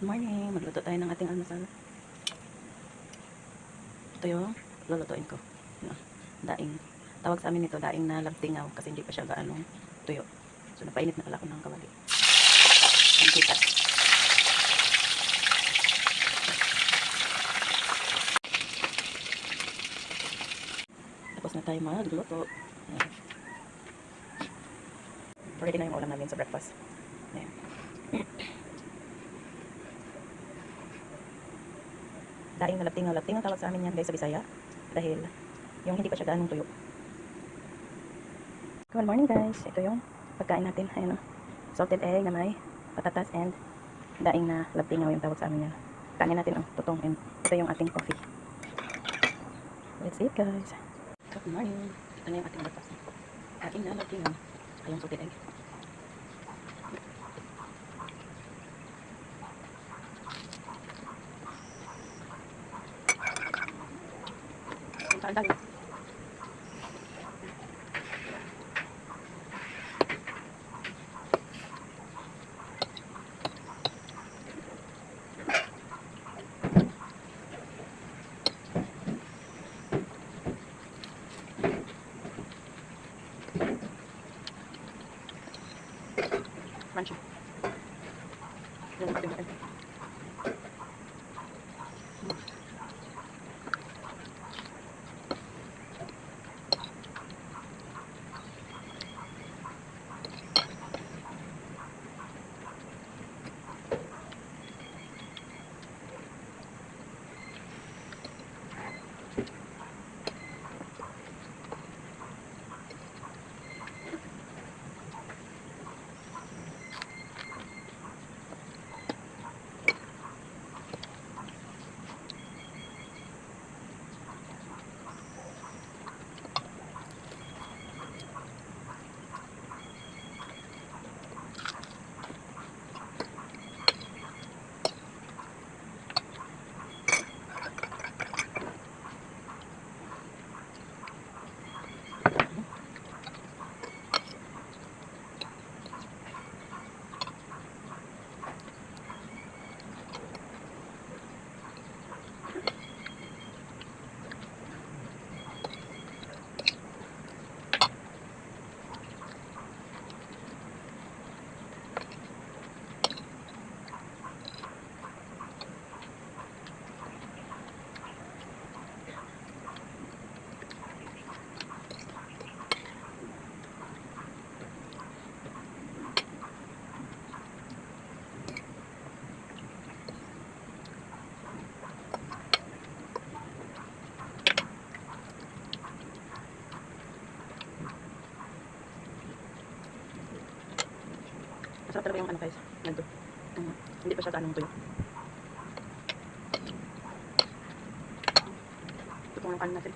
Good morning. Magluto tayo ng ating almusal. Ito yung lulutuin ko. Ano, daing. Tawag sa amin ito, daing na labtingaw kasi hindi pa siya gaanong tuyo. So, napainit na pala ako ng kawali. Ang kita. Tapos na tayo magluto. Ayan. Ready na yung ulam namin sa breakfast. Ayan. Daing na labtingaw. Labtingaw tawag sa amin yan guys sa Bisaya. Dahil yung hindi pa siya ganong tuyo. Good morning guys. Ito yung pagkain natin. Ayan o. Salted egg na may patatas and daing na labtingaw yung tawag sa amin yan. Kanin natin ang tutong and ito yung ating coffee. Let's eat guys. Good morning. Ito na yung ating breakfast. Daing na labtingaw. Ayong salted egg. Ang dami. Crunchy. Yung ating masarap talaga yung ano guys. Ganito. Hindi pa siya ganong tuyo. Ito pong yung kanin natin.